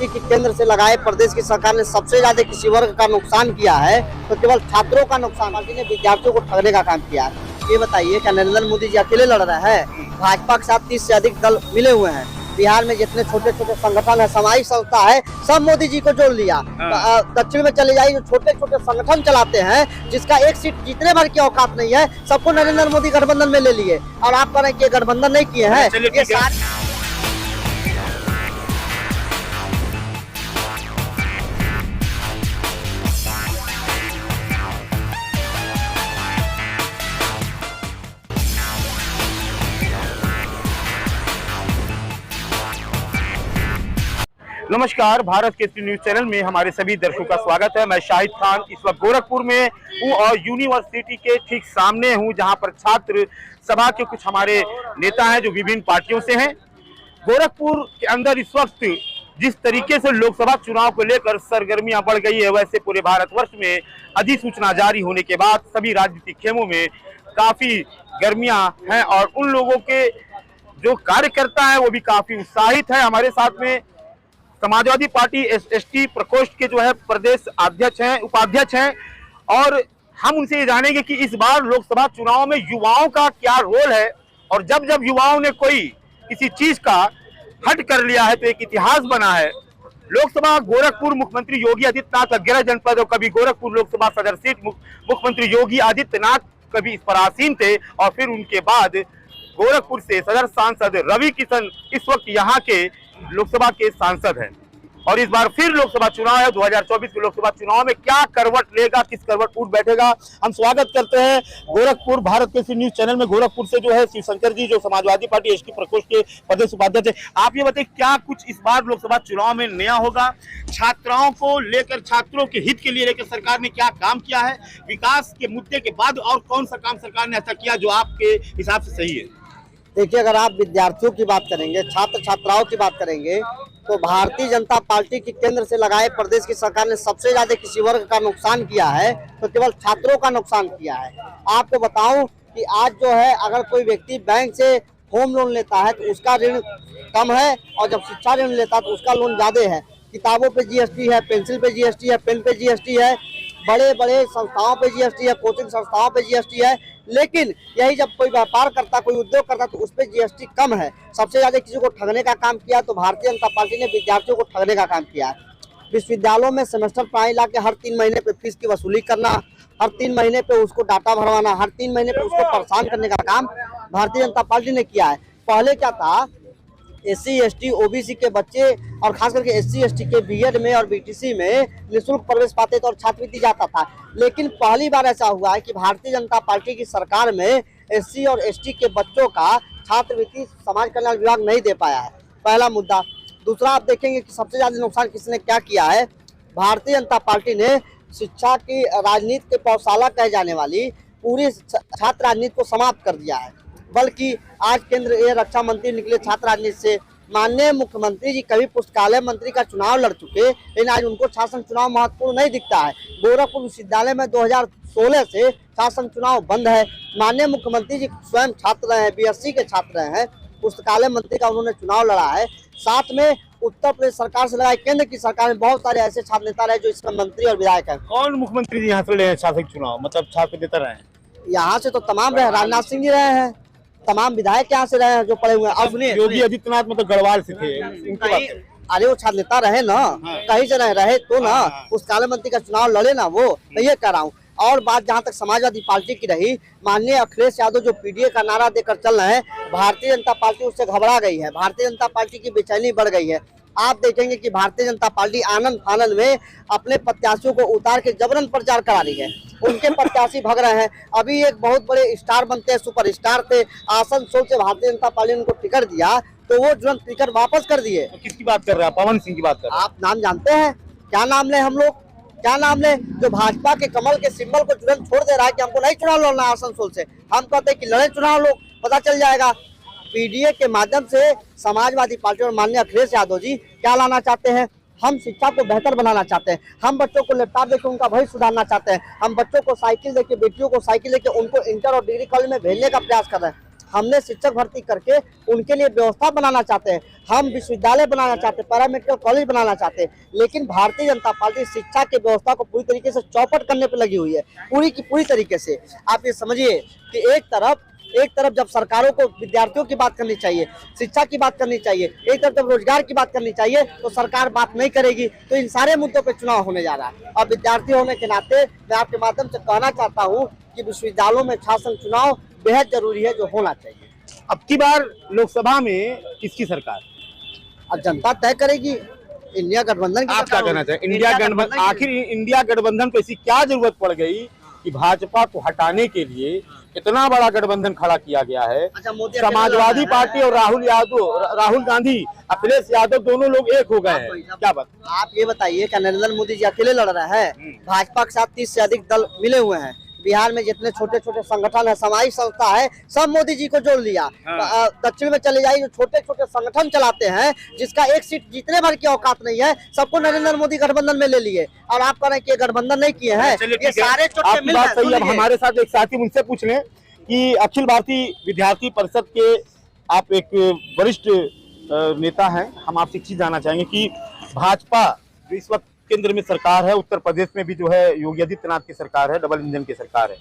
Party की केंद्र से लगाए प्रदेश की सरकार ने सबसे ज्यादा किसी वर्ग का नुकसान किया है तो केवल छात्रों का नुकसान, पार्टी ने विद्यार्थियों को ठगने का काम किया है। ये बताइए क्या नरेंद्र मोदी जी अकेले लड़ रहे हैं? भाजपा के साथ 30 से अधिक दल मिले हुए हैं। बिहार में जितने छोटे छोटे संगठन है, सामाजिक संस्था है, सब मोदी जी को जोड़ लिया। दक्षिण में चले जाइए, जो छोटे छोटे संगठन चलाते हैं, जिसका एक सीट जीतने भर की औकात नहीं है, सबको नरेंद्र मोदी गठबंधन में ले लिए। और आप कह रहे हैं कि गठबंधन नहीं किए हैं। ये सारे नमस्कार, भारत केसरी न्यूज चैनल में हमारे सभी दर्शकों का स्वागत है। मैं शाहिद खान इस वक्त गोरखपुर में हूं और यूनिवर्सिटी के ठीक सामने हूं, जहां पर छात्र सभा के कुछ हमारे नेता हैं जो विभिन्न पार्टियों से हैं। गोरखपुर के अंदर इस वक्त जिस तरीके से लोकसभा चुनाव को लेकर सरगर्मियां बढ़ गई है, वैसे पूरे भारतवर्ष में अधिसूचना जारी होने के बाद सभी राजनीतिक खेमों में काफी गर्मियां हैं और उन लोगों के जो कार्यकर्ता है वो भी काफी उत्साहित है। हमारे साथ में समाजवादी पार्टी एसटी प्रकोष्ठ के जो है प्रदेश अध्यक्ष हैं, उपाध्यक्ष हैं, और हम उनसे ये जानेंगे कि इस बार लोकसभा चुनाव में युवाओं का क्या रोल है और जब जब युवाओं ने कोई किसी चीज का हट कर लिया है तो एक इतिहास बना है। लोकसभा गोरखपुर मुख्यमंत्री योगी आदित्यनाथ अज्ञा जनपद और कभी गोरखपुर लोकसभा सदर सीट मुख्यमंत्री योगी आदित्यनाथ कभी इस पर आसीन थे और फिर उनके बाद गोरखपुर से सदर सांसद रवि किशन इस वक्त यहाँ के लोकसभा के सांसद हैं। और इस बार फिर लोकसभा चुनाव है। 2024 के लोकसभा चुनाव में क्या करवट लेगा, किस करवट उठ बैठेगा, हम स्वागत करते हैं गोरखपुर भारत केसरी न्यूज चैनल में। गोरखपुर से जो है शिवशंकर जी जो समाजवादी पार्टी एसटी प्रकोष्ठ के प्रदेश उपाध्यक्ष है। आप ये बताइए क्या कुछ इस बार लोकसभा चुनाव में नया होगा? छात्राओं को लेकर, छात्रों के हित के लिए लेकर सरकार ने क्या काम किया है? विकास के मुद्दे के बाद और कौन सा काम सरकार ने ऐसा किया जो आपके हिसाब से सही है? देखिए, अगर आप विद्यार्थियों की बात करेंगे, छात्र छात्राओं की बात करेंगे, तो भारतीय जनता पार्टी की केंद्र से लगाए प्रदेश की सरकार ने सबसे ज्यादा किसी वर्ग का नुकसान किया है तो केवल छात्रों का नुकसान किया है। आपको बताऊं कि आज जो है अगर कोई व्यक्ति बैंक से होम लोन लेता है तो उसका ऋण कम है और जब शिक्षा ऋण लेता है तो उसका लोन ज्यादा है। किताबों पे जीएसटी है, पेंसिल पे जीएसटी है, पेन पे जीएसटी है, बड़े बड़े संस्थाओं पे जीएसटी है, कोचिंग संस्थाओं पे जीएसटी है। लेकिन यही जब कोई व्यापार करता, कोई उद्योग करता तो उस पर जीएसटी कम है। सबसे ज्यादा किसी को ठगने का काम किया तो भारतीय जनता पार्टी ने विद्यार्थियों को ठगने का काम किया है। विश्वविद्यालयों में सेमेस्टर प्रणाली ला के हर 3 महीने पे फीस की वसूली करना, हर 3 महीने पे उसको डाटा भरवाना, हर 3 महीने पे उसको परेशान करने का काम भारतीय जनता पार्टी ने किया है। पहले क्या था, एससी एसटी ओबीसी के बच्चे और खास करके एससी एसटी के बीएड में और बीटीसी में निःशुल्क प्रवेश पाते थे और छात्रवृत्ति जाता था। लेकिन पहली बार ऐसा हुआ है कि भारतीय जनता पार्टी की सरकार में एससी और एसटी के बच्चों का छात्रवृत्ति समाज कल्याण विभाग नहीं दे पाया है। पहला मुद्दा। दूसरा, आप देखेंगे कि सबसे ज्यादा नुकसान किसने क्या किया है? भारतीय जनता पार्टी ने शिक्षा की राजनीति के पौशाला कहे जाने वाली पूरी छात्र राजनीति को समाप्त कर दिया है। बल्कि आज केंद्रीय रक्षा मंत्री निकले छात्र राजनीति से। माननीय मुख्यमंत्री जी कभी पुस्तकालय मंत्री का चुनाव लड़ चुके, लेकिन आज उनको शासन चुनाव महत्वपूर्ण नहीं दिखता है। गोरखपुर विश्वविद्यालय में 2016 से शासन चुनाव बंद है। माननीय मुख्यमंत्री जी स्वयं छात्र रहे हैं, बीएससी के छात्र रहे हैं, पुस्तकालय मंत्री का उन्होंने चुनाव लड़ा है। साथ में उत्तर प्रदेश सरकार से लगाए केंद्र की सरकार में बहुत सारे ऐसे छात्र नेता रहे जो इसमें मंत्री और विधायक है। कौन मुख्यमंत्री जी यहाँ से लड़े हैं शासक चुनाव, मतलब छात्र नेता रहे हैं? यहाँ से तो तमाम रहे, राजनाथ सिंह जी रहे हैं, तमाम विधायक यहाँ से रहे हैं जो पड़े हुए हैं। अब योगी आदित्यनाथ मतलब गढ़वाल से थे, उनकी बात है। अरे वो छात्र नेता रहे ना, कहीं से रहे तो ना, पुस्तकालय मंत्री का चुनाव लड़े ना, वो तो ये कह रहा हूँ। और बात जहाँ तक समाजवादी पार्टी की रही, माननीय अखिलेश यादव जो पीडीए का नारा देकर चल रहे हैं, भारतीय जनता पार्टी उससे घबरा गई है। भारतीय जनता पार्टी की बेचैनी बढ़ गई है। आप देखेंगे कि भारतीय जनता पार्टी आनंद फानंद में अपने प्रत्याशियों को उतार के जबरन प्रचार करा रही है। उनके प्रत्याशी भग रहे हैं। अभी एक बहुत बड़े स्टार बनते हैं, सुपर स्टार थे, आसनसोल से भारतीय जनता पार्टी ने उनको टिकट दिया तो वो तुरंत टिकट वापस कर दिए। तो किसकी बात कर रहे हैं? पवन सिंह की बात कर रहे हैं। आप नाम जानते हैं? क्या नाम ले हम लोग, क्या नाम ले? जो भाजपा के कमल के सिंबल को तुरंत छोड़ दे रहा है कि हमको नहीं चुनाव लड़ना आसनसोल से। हम कहते हैं कि लड़े चुनाव, लोग पता चल जाएगा। पीडीए के माध्यम से समाजवादी पार्टी और माननीय अखिलेश यादव जी क्या लाना चाहते हैं? हम शिक्षा को बेहतर बनाना चाहते हैं। हम बच्चों को लैपटॉप देकर उनका भविष्य सुधारना चाहते हैं। हम बच्चों को साइकिल देके, बेटियों को साइकिल देके उनको इंटर और डिग्री कॉलेज में भेजने का प्रयास कर रहे हैं। हमने शिक्षक भर्ती करके उनके लिए व्यवस्था बनाना चाहते हैं, हम विश्वविद्यालय बनाना चाहते हैं, पैरामेडिकल कॉलेज बनाना चाहते हैं, लेकिन भारतीय जनता पार्टी शिक्षा की व्यवस्था को पूरी तरीके से चौपट करने पर लगी हुई है, पूरी की पूरी तरीके से। आप ये समझिए कि एक तरफ जब सरकारों को विद्यार्थियों की बात करनी चाहिए, शिक्षा की बात करनी चाहिए, एक तरफ जब रोजगार की बात करनी चाहिए तो सरकार बात नहीं करेगी। तो इन सारे मुद्दों पे चुनाव होने जा रहा है और विद्यार्थी होने के नाते मैं आपके माध्यम से कहना चाहता हूँ कि विश्वविद्यालयों में छात्र संघ चुनाव बेहद जरूरी है, जो होना चाहिए। अब की बार लोकसभा में किसकी सरकार? अब जनता तय करेगी। इंडिया गठबंधन की आप क्या कहना चाहें? इंडिया गठबंधन, आखिर इंडिया गठबंधन को ऐसी क्या जरूरत पड़ गई कि भाजपा को हटाने के लिए इतना बड़ा गठबंधन खड़ा किया गया है? अच्छा, मोदी समाजवादी पार्टी और राहुल गांधी, अखिलेश यादव दोनों लोग एक हो गए हैं, क्या बात? आप ये बताइए, क्या नरेंद्र मोदी जी अकेले लड़ रहे हैं? भाजपा के साथ 30 से अधिक दल मिले हुए हैं। बिहार में जितने छोटे छोटे संगठन है, सामाजिक संस्था है, सब मोदी जी को जोड़ लिया। दक्षिण में चले जाइए, जो छोटे छोटे संगठन चलाते हैं, जिसका एक सीट जीतने भर की औकात नहीं है, सबको नरेंद्र मोदी गठबंधन में ले लिए। और आप कह रहे हैं कि गठबंधन नहीं किए हैं, ये सारे चुटके मिल बात सही। अब हमारे साथ एक साथी, मुझसे पूछ लें कि अखिल भारतीय विद्यार्थी परिषद के आप एक वरिष्ठ नेता हैं, हम आपसे एक चीज जानना चाहेंगे कि भाजपा जो इस वक्त केंद्र में सरकार है, उत्तर प्रदेश में भी जो है योगी आदित्यनाथ की सरकार है, डबल इंजन की सरकार है,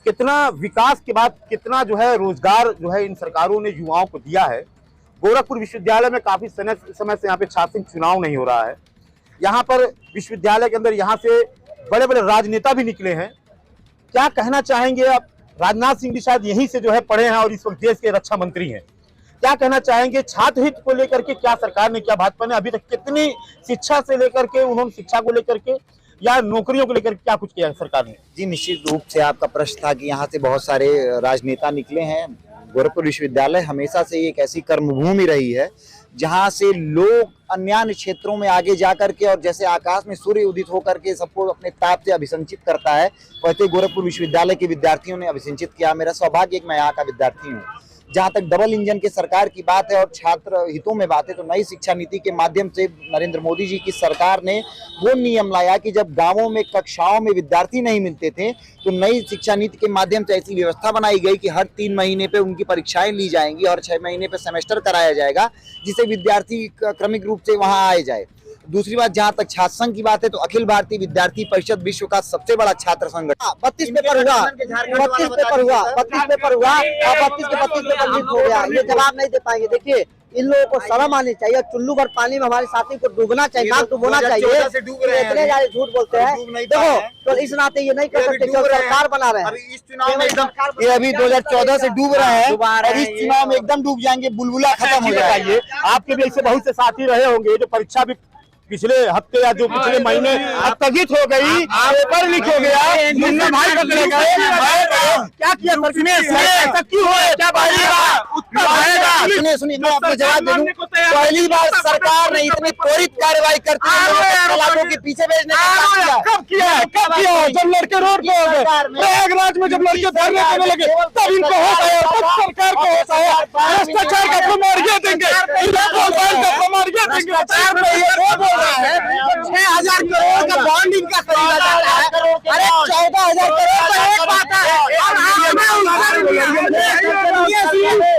कितना विकास के बाद कितना जो है रोजगार जो है इन सरकारों ने युवाओं को दिया है। गोरखपुर विश्वविद्यालय में काफी समय से यहाँ पे छात्र चुनाव नहीं हो रहा है। यहाँ पर विश्वविद्यालय के अंदर यहाँ से बड़े बड़े राजनेता भी निकले हैं। क्या कहना चाहेंगे आप? राजनाथ सिंह भी शायद यहीं से जो है पढ़े हैं और इस वक्त देश के रक्षा मंत्री हैं। क्या कहना चाहेंगे छात्र हित को लेकर के? क्या सरकार ने, क्या भाजपा ने अभी तक कितनी शिक्षा से लेकर के, उन्होंने शिक्षा को लेकर के या नौकरियों को लेकर क्या कुछ किया सरकार ने? जी, निश्चित रूप से आपका प्रश्न था कि यहाँ से बहुत सारे राजनेता निकले हैं। गोरखपुर विश्वविद्यालय हमेशा से एक ऐसी कर्मभूमि रही है जहाँ से लोग अन्य क्षेत्रों में आगे जाकर के, और जैसे आकाश में सूर्य उदित होकर के सबको अपने ताप से अभिसंचित करता है, वैसे गोरखपुर विश्वविद्यालय के विद्यार्थियों ने अभिसंचित किया। मेरा सौभाग्य है कि मैं यहाँ का विद्यार्थी हूँ। जहाँ तक डबल इंजन के सरकार की बात है और छात्र हितों में बात है, तो नई शिक्षा नीति के माध्यम से नरेंद्र मोदी जी की सरकार ने वो नियम लाया कि जब गांवों में कक्षाओं में विद्यार्थी नहीं मिलते थे, तो नई शिक्षा नीति के माध्यम से ऐसी व्यवस्था बनाई गई कि हर 3 महीने पे उनकी परीक्षाएं ली जाएंगी और 6 महीने पे सेमेस्टर कराया जाएगा, जिससे विद्यार्थी क्रमिक रूप से वहाँ आए जाए। दूसरी बात, जहाँ तक छात्र संघ की बात है, तो अखिल भारतीय विद्यार्थी परिषद विश्व का सबसे बड़ा छात्र संगठन। 32 पेपर हुआ और 32 पेपर लीक हो गया। ये जवाब नहीं दे पाएंगे। देखिए, इन लोगों को शर्म आनी चाहिए। चुल्लू भर पानी में हमारे साथी को डूबना चाहिए, नाक डूबना चाहिए। इतने ज्यादा झूठ बोलते हैं। देखो, तो इस नाते ये नहीं कर सकते कि सरकार बना रहे हैं। इस चुनाव में एकदम, ये अभी 2014 से डूब रहे हैं और इस चुनाव में एकदम डूब जाएंगे, बुलबुला खत्म हो जाएगा। आपके भी ऐसे बहुत से साथी रहे होंगे जो परीक्षा भी पिछले हफ्ते या जो पिछले महीने स्थगित हो गई, पेपर लीक हो गया, मुन्ना भाई पकड़े गए, क्या किया ऐसा क्यों है? क्या सुनिए, मैं आपको जवाब दे दूं। पहली बार सरकार ने इतनी त्वरित कार्रवाई करते हुए के पीछे भेजने का कब किया? जब लड़के रोड पे हो गए, प्रयागराज में जब लड़के धरने देने लगे, तब इनको होश आया, तब सरकार को होश आया। भ्रष्टाचार का प्रमाणित देंगे, है 6,000 करोड़ का बॉन्डिंग का खरीदा जाता है। अरे 14,000 करोड़ का एक बात है, और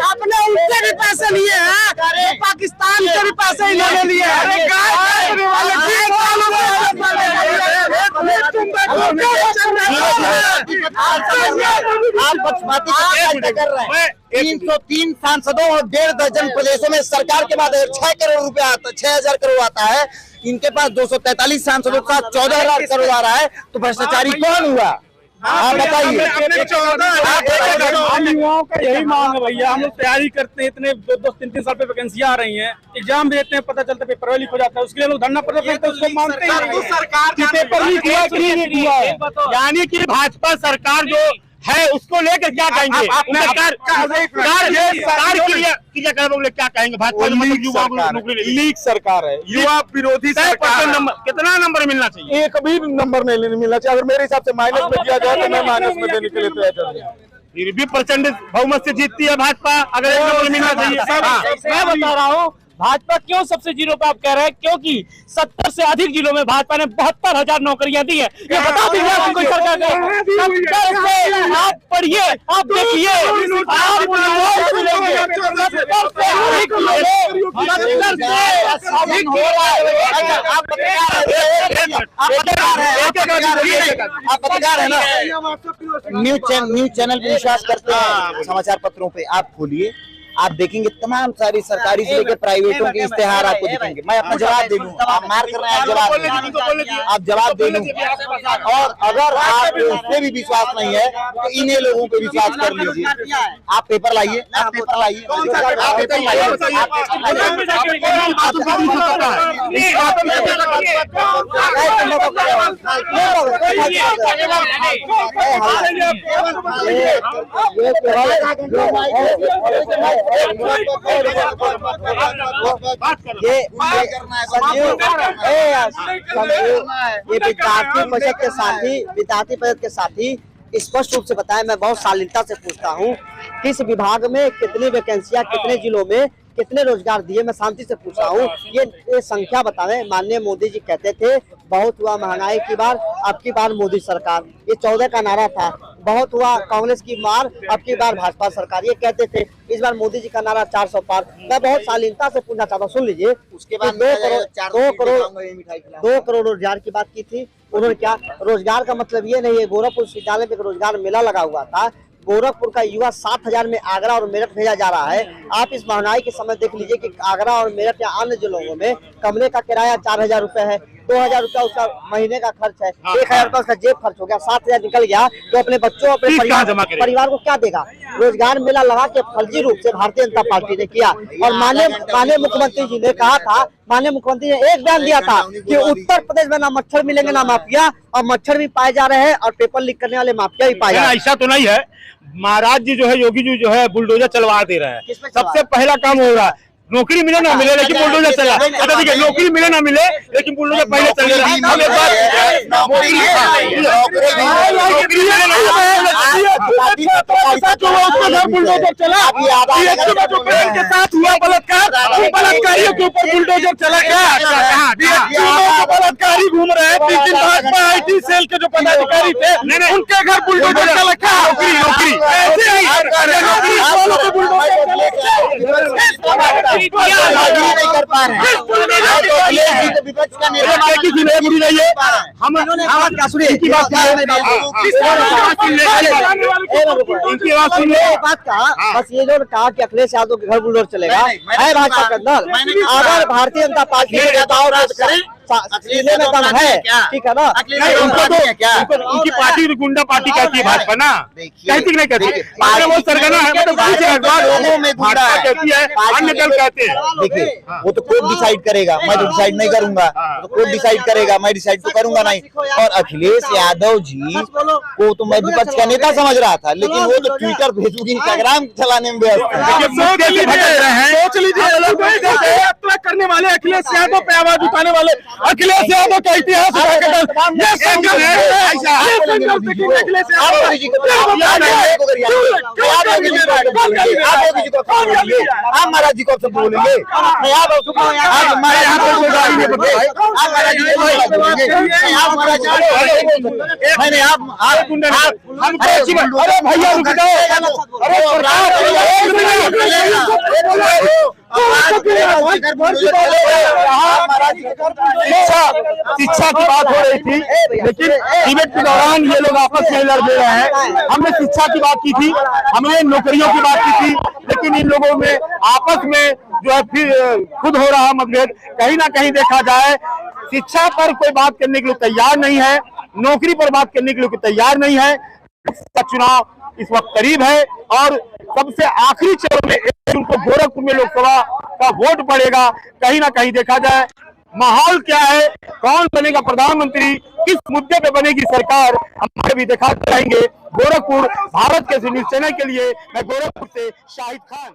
आपने उनसे भी पैसे लिए हैं, पाकिस्तान से भी पैसे इन्होंने लिए हैं। आप पक्षपाती कर रहे हैं। 303 सांसदों और 1.5 दर्जन प्रदेशों में सरकार के बाद 6 करोड़ रुपया आता, 6,000 करोड़ आता है। इनके पास 243 सांसदों के साथ 14,000 करोड़ आ रहा है, तो भ्रष्टाचारी कौन हुआ? आप बताइए। हम युवाओं का यही मांग है भैया, हम लोग तैयारी करते हैं, इतने 2-3 साल पे वैकेंसियां आ रही हैं, एग्जाम देते हैं, पता चलता है पेपर लीक हो जाता है, उसके लिए लोग धरना प्रदर्शन करते हैं, उसको मानते हैं। पेपर लीक हुआ कि नहीं हुआ है? यानी कि भाजपा सरकार जो है उसको लेकर क्या कहेंगे? क्या कहेंगे? भाजपा लीक सरकार है, युवा विरोधी सरकार। कितना नंबर मिलना चाहिए? एक भी नंबर नहीं मिलना चाहिए। अगर मेरे हिसाब से माइनस में दिया जाए तो मैं माइनस में देने के लिए तैयार हूँ। फिर भी प्रचंड बहुमत से जीतती है भाजपा, अगर एक नंबर मिलना चाहिए। मैं बता रहा हूँ, भाजपा क्यों सबसे जीरो पे आप कह रहे हैं? क्योंकि 70 से अधिक जिलों में भाजपा ने 72,000 नौकरियां दी है। ये बता दीजिए आपकी कोई सरकार ने। 70 से आप पढ़िए, आप देखिए, आपको रिवॉल्ट मिलेंगे। 70 से अधिक आप पत्रकार है ना, न्यूज चैनल पे विश्वास करते हैं, समाचार पत्रों पे आप खोलिए, आप देखेंगे तमाम सारी सरकारी से लेकर प्राइवेटों के इश्तेहार आपको दिखेंगे। मैं अपना जवाब दे दूं, आप मार कर रहे हैं, आप जवाब दे दूं। और अगर आप उससे भी विश्वास नहीं है तो इन्हीं लोगों पे विश्वास कर लीजिए। आप पेपर लाइए, आप पेपर लाइए, आप पेपर लाइए। ये विद्यार्थी परिषद के साथी स्पष्ट रूप से बताया। मैं बहुत शालीनता से पूछता हूँ किस विभाग में कितनी वैकेंसियां, कितने जिलों में कितने रोजगार दिए, मैं शांति से पूछ रहा हूँ। ये संख्या बतावे। माननीय मोदी जी कहते थे बहुत हुआ महंगाई की बार, अब की बार मोदी सरकार, ये 14 का नारा था। बहुत हुआ कांग्रेस की मार, अब की बार भाजपा सरकार, ये कहते थे। इस बार मोदी जी का नारा 400 पार। मैं बहुत शालीनता से पूछना चाहता हूँ, सुन लीजिए। उसके बाद 2 करोड़ रोजगार की बात की थी उन्होंने। क्या रोजगार का मतलब ये नहीं है, गोरखपुर विश्वविद्यालय में एक रोजगार मेला लगा हुआ था। गोरखपुर का युवा 7,000 में आगरा और मेरठ भेजा जा रहा है। आप इस महंगाई के समय देख लीजिए कि आगरा और मेरठ या अन्य जिलों में कमरे का किराया 4,000 रुपए है, 2,000 रुपया उसका महीने का खर्च है, 1,000 रुपया उसका जेब खर्च हो गया, 7,000 निकल गया। तो अपने बच्चों, अपने परिवार को क्या देगा? रोजगार मेला लगा के फर्जी रूप से भारतीय जनता पार्टी ने किया। और माननीय मुख्यमंत्री जी ने कहा था, माननीय मुख्यमंत्री ने एक बयान दिया था कि उत्तर प्रदेश में ना मच्छर मिलेंगे ना माफिया, और मच्छर भी पाए जा रहे हैं और पेपर लीक करने वाले माफिया भी पाए जा रहे हैं। ऐसा तो नहीं है, महाराज जी जो है, योगी जी जो है बुलडोजर चलवा दे रहे हैं। सबसे पहला काम हो रहा है, नौकरी मिले ना मिले लेकिन बुलडोजर चला। अच्छा ठीक है, नौकरी मिले ना मिले लेकिन बुलडोजर पहले चल रहा है। बुलडोजर चला के साथ हुआ बलात्कार, बलात्कारियों के ऊपर बुलडोजर चला क्या? बलात्कारी घूम रहे हैं। 3 दिन भाजपा IT सेल के जो पदाधिकारी थे उनके घर बुलडोजर चला क्या? नौकरी नहीं कर पा रहे हैं। विपक्ष का नेता बस ये जो कहा कि अखिलेश यादव के घर बुलडोजर चलेगा है भाजपा के अंदर। अगर भारतीय जनता पार्टी के नेताओं सीने में दम है, ठीक है ना, उनकी पार्टी गुंडा पार्टी कहती है भाजपा ना, कहती नहीं कहती? वो सरगना है, कहती है, अन्य दल कहते हैं। देखिए वो तो कोर्ट डिसाइड करेगा, मैं तो डिसाइड नहीं करूंगा। तो कोर्ट डिसाइड करेगा, मैं डिसाइड तो करूंगा नहीं। और अखिलेश यादव जी को तो मैं विपक्ष का नेता समझ रहा था, लेकिन वो तो ट्विटर, फेसबुक, इंस्टाग्राम चलाने में व्यस्त है। सोच लीजिए, करने वाले अखिलेश यादव पे आवाज उठाने वाले अखिलेश यादव का इतिहास आप महाराज जी को सब बोलेंगे, शिक्षा की बात हो रही थी, लेकिन डिबेट के दौरान ये लोग आपस में लड़ दे रहे हैं। हमने शिक्षा की बात की थी, हमने नौकरियों की बात की थी, लेकिन इन लोगों में आपस में जो है फिर खुद हो रहा मतभेद। कहीं ना कहीं देखा जाए, शिक्षा पर कोई बात करने के लिए तैयार नहीं है, नौकरी पर बात करने के लिए तैयार नहीं है। चुनाव इस वक्त करीब है और सबसे आखिरी चरण में उनको गोरखपुर में लोकसभा का वोट पड़ेगा। कहीं ना कहीं देखा जाए माहौल क्या है, कौन बनेगा प्रधानमंत्री, किस मुद्दे पे बनेगी सरकार, हम भी दिखा रहेंगे। गोरखपुर भारत के न्यूज चैनल के लिए मैं गोरखपुर से शाहिद खान।